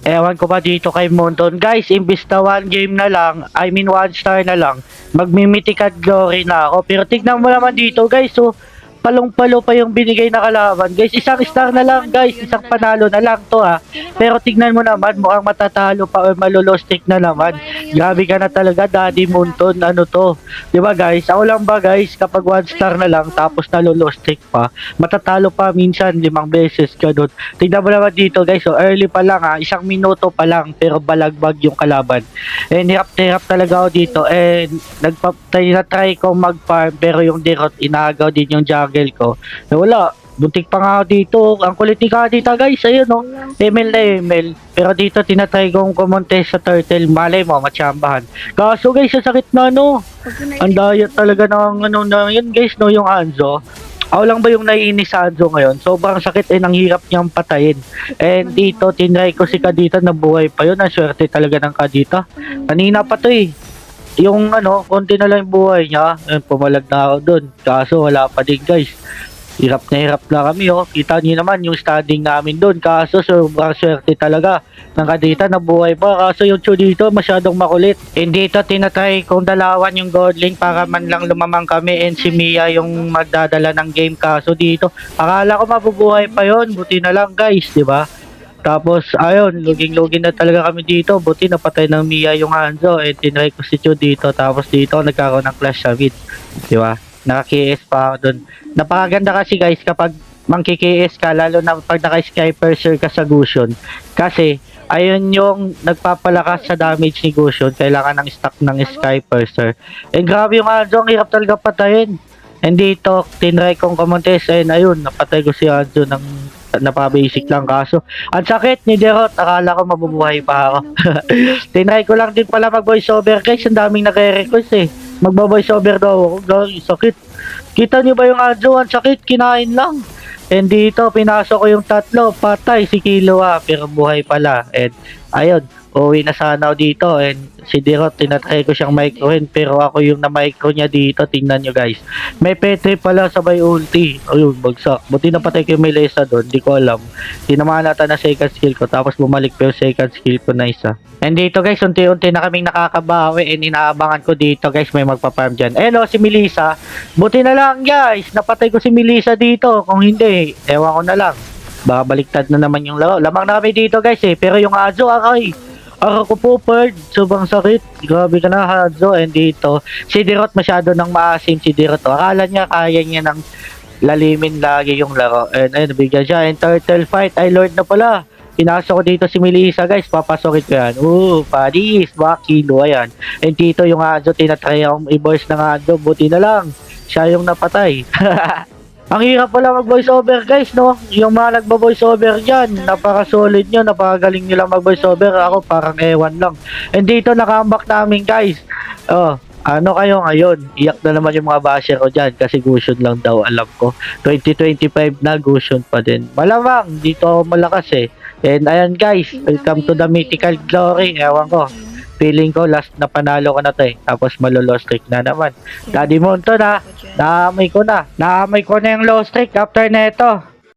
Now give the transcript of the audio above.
Ewan ko ba dito kay Monton. Guys, imbis na one game na lang, I mean one star na lang, magmimitikat glory na ako. Pero tignan mo naman dito guys, so palong-palo pa yung binigay na kalaban. Guys, isang star na lang guys, isang panalo na lang to ha. Pero tignan mo naman, mukhang matatalo pa or malulostik na naman. Grabe ka na talaga, Daddy Monton, ano to. Diba guys, ako lang ba guys, kapag one star na lang, tapos nalulostik pa, matatalo pa minsan 5 beses ka doon. Tignan mo naman dito guys, so early pa lang ha, 1 minuto pa lang, pero balagbag yung kalaban. And hirap na hirap talaga ako dito, and na-try ko mag-farm, pero yung dirot, inaagaw din yung jungle ko. Eh, wala, buntik pa nga ako dito. Ang kulit ni Kadita guys, ayun no, ML na ML. Pero dito tinatry kong kumonte sa turtle, malay mo, matsambahan. Kaso guys, sa sakit na no, ang daya talaga ng ano na yun guys no, yung Hanzo. Ako lang ba yung naiinis sa Hanzo ngayon? Sobrang sakit eh, nang hirap niyang patayin. And dito, tinry ko si Kadita na buhay pa yun. Ang swerte talaga ng Kadita. Kanina pa to eh. Yung ano, konti na lang yung buhay niya. Pumalag na ako dun. Kaso wala pa din guys. Hirap na kami oh. Kita niyo naman yung standing namin doon. Kaso sobrang swerte talaga ng Kadita na buhay pa. Kaso yung Chu dito masyadong makulit. And dito tinatry kong dalawan yung Godling para man lang lumamang kami. And si Mia yung magdadala ng game. Kaso dito akala ko mabubuhay pa yon. Buti na lang guys, di ba? Tapos ayun, luging-lugin na talaga kami dito. Buti napatay ng Mia yung Hanzo. And tinry ko si Chu dito. Tapos dito nagkaroon ng clash sa mid. Di ba? Naka-KS pa ako dun. Napakaganda kasi guys kapag mangki-KS ka, lalo na pag naka-Skypercer ka sa Gusion. Kasi, ayun yung nagpapalakas sa damage ni Gusion. Kailangan ng stack ng Skypercer. Eh grabe yung Hanzo, ang hirap talaga patayin. And dito, tinry kong kumontes. Ayun, napatay ko si Hanzo ng napabasic lang kaso ang sakit ni Derot, akala ko mabubuhay pa ako. Tinry ko lang din pala mag voice over guys, ang daming nagre-request eh, magba voice over daw ako guys, sakit. Kita niyo ba yung Hanzo, ang sakit, kinain lang. And dito pinasok ko yung tatlo, patay si Killua pero buhay pala. And ayun, uwi na sana ako dito. And si Derot, tinatry ko siyang microhin pero ako yung na-micro niya dito. Tingnan nyo guys, may Petri pala sabay ulti. Ayun, bagsak. Buti napatay ko yung Melissa doon, di ko alam. Tinamaan natin na second skill ko, tapos bumalik pa yung second skill ko na isa. And dito guys, unti-unti na kaming nakakabawi. And inaabangan ko dito guys, may magpa-farm dyan. Hello, si Melissa. Buti na lang guys, napatay ko si Melissa dito. Kung hindi, ewan ko na lang, baka baliktad na naman yung laro. Lamang na kami dito guys eh, pero yung Hanzo ako po Perd, sobrang sakit. Grabe ka na Hanzo. And dito, si Derot masyado nang maasim si Derot. Akala niya kaya niya nang lalimin lagi yung laro. And ayun, nabigyan siya. And turtle fight, ay lord na pala. Pinasok ko dito si Melissa guys, papasokin ko yan. Padis, Bakilo, ayan. And dito yung Hanzo, tinatry akong i-voice ng Hanzo. Buti na lang, siya yung napatay. Ang hirap pala mag-voice over guys, no? Yung mga nagba-voice over dyan, napaka-solid nyo, napakagaling nila mag-voice over. Ako parang ewan lang. And dito nakambak namin guys. Oh, ano kayo ngayon? Iyak na naman yung mga basher ko dyan kasi Gusion lang daw, alam ko. 2025 na, Gusion pa din. Malamang, dito ako malakas eh. And ayan guys, welcome to the mythical glory. Ewan ko, feeling ko last na panalo ko na to eh. Tapos malo-lost streak na naman. Daddy Monton ha, naamoy ko na yung lost streak after neto.